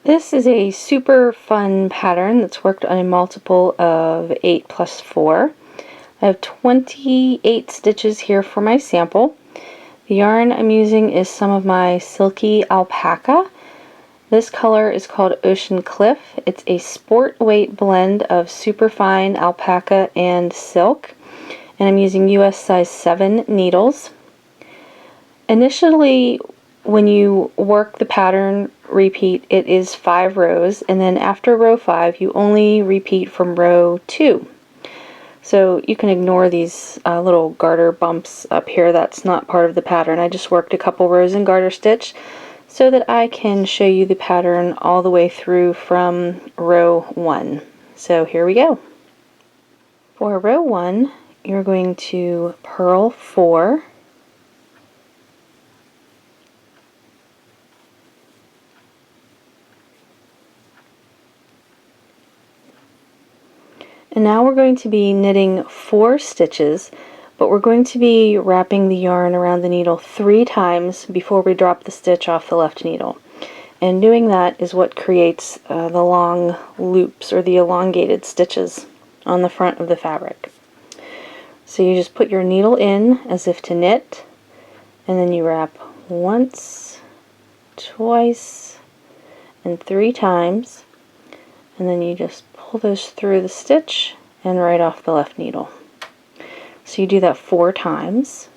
This is a super fun pattern that's worked on a multiple of 8 plus 4. I have 28 stitches here for my sample. The yarn I'm using is some of my silky alpaca. This color is called Ocean Cliff. It's a sport weight blend of superfine alpaca and silk, and I'm using US size 7 needles. Initially, when you work the pattern repeat, it is 5 rows, and then after row 5 you only repeat from row 2. So you can ignore these little garter bumps up here. That's not part of the pattern. I just worked a couple rows in garter stitch so that I can show you the pattern all the way through from row 1. So here we go. For row 1, you're going to purl 4, and now we're going to be knitting 4 stitches, but we're going to be wrapping the yarn around the needle 3 times before we drop the stitch off the left needle. And doing that is what creates the long loops, or the elongated stitches on the front of the fabric. So you just put your needle in as if to knit, and then you wrap once, twice, and 3 times, and then you just pull those through the stitch and right off the left needle. So you do that 4 times.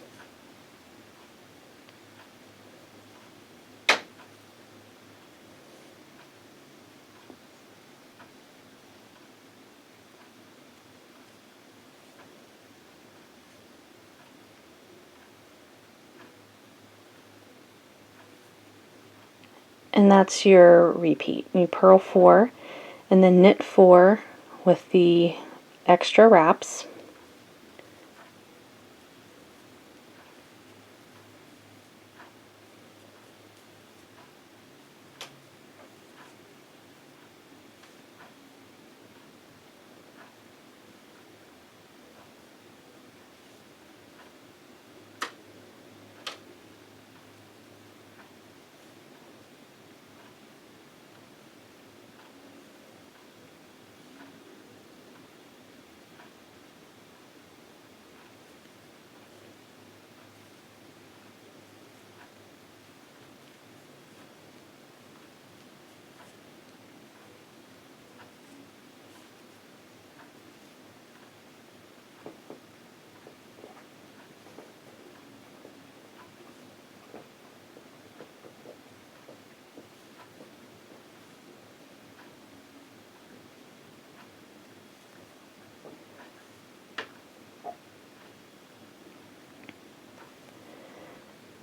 And that's your repeat. You purl 4 and then knit 4 with the extra wraps.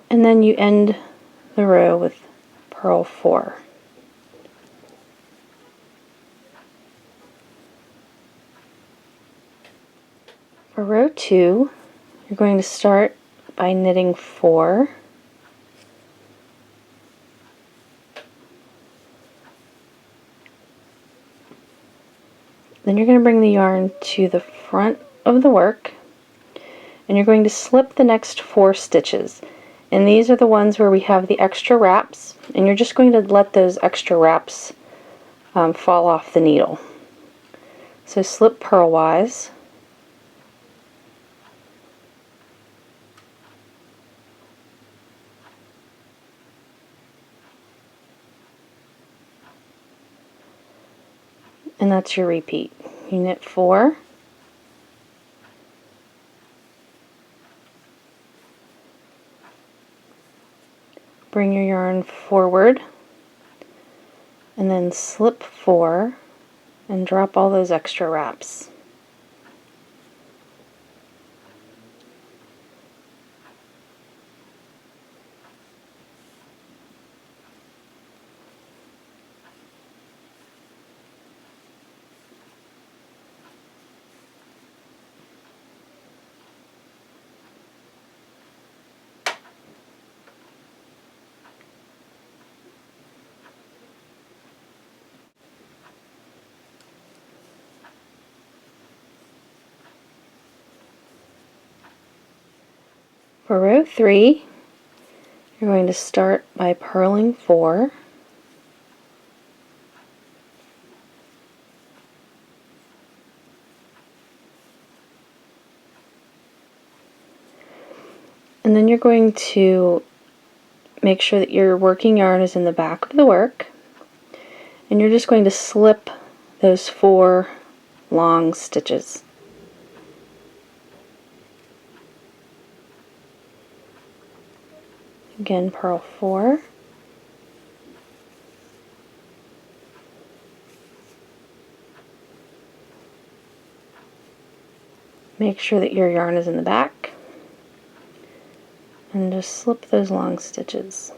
And then you end the row with purl 4. For row 2, you're going to start by knitting 4, then you're going to bring the yarn to the front of the work, and you're going to slip the next 4 stitches. And these are the ones where we have the extra wraps, and you're just going to let those extra wraps fall off the needle. So slip purlwise, and that's your repeat. You knit 4, bring your yarn forward, and then slip 4 and drop all those extra wraps. For row 3, you're going to start by purling 4, And then you're going to make sure that your working yarn is in the back of the work, and you're just going to slip those 4 long stitches. Again, purl 4. Make sure that your yarn is in the back, and just slip those long stitches.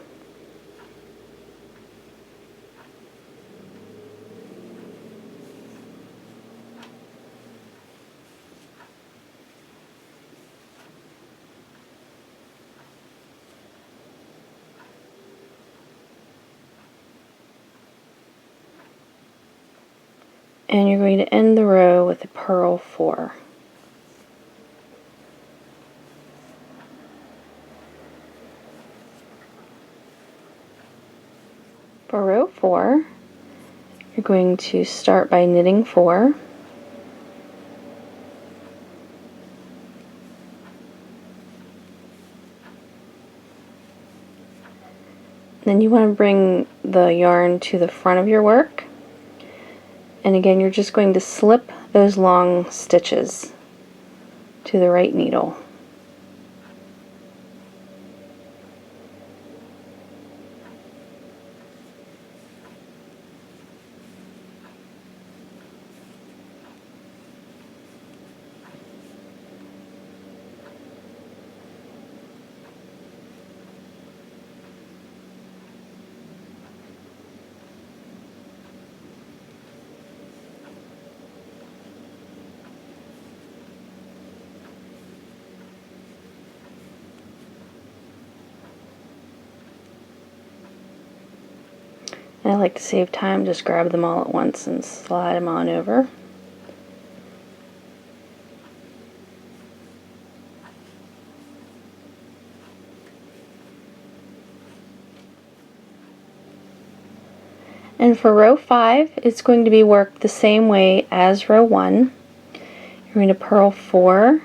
And you're going to end the row with a purl 4. For row 4, you're going to start by knitting 4. Then you want to bring the yarn to the front of your work. And again, you're just going to slip those long stitches to the right needle. And I like to save time, just grab them all at once and slide them on over. And for row 5, it's going to be worked the same way as row 1. You're going to purl 4,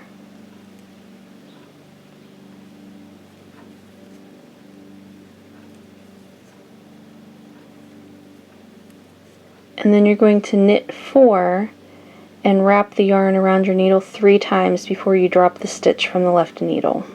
and then you're going to knit 4 and wrap the yarn around your needle 3 times before you drop the stitch from the left needle.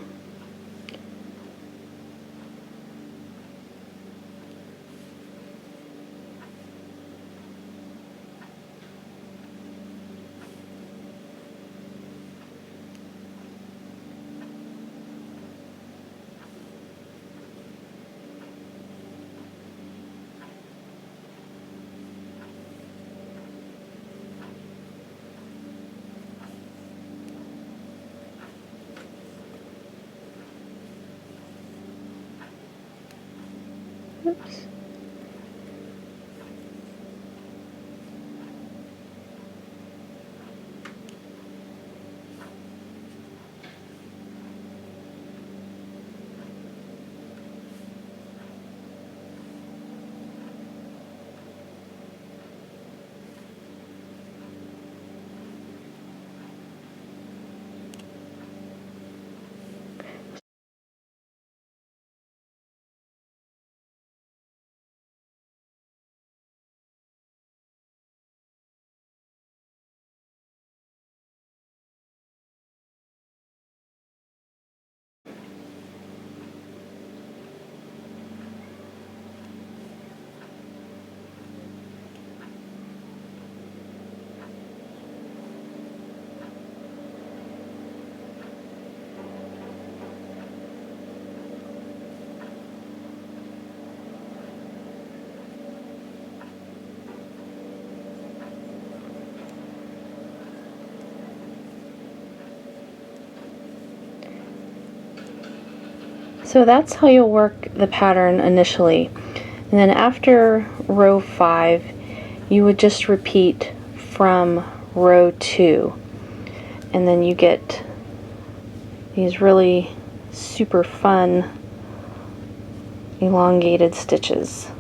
Oops. So that's how you'll work the pattern initially. And then after row 5, you would just repeat from row 2. And then you get these really super fun elongated stitches.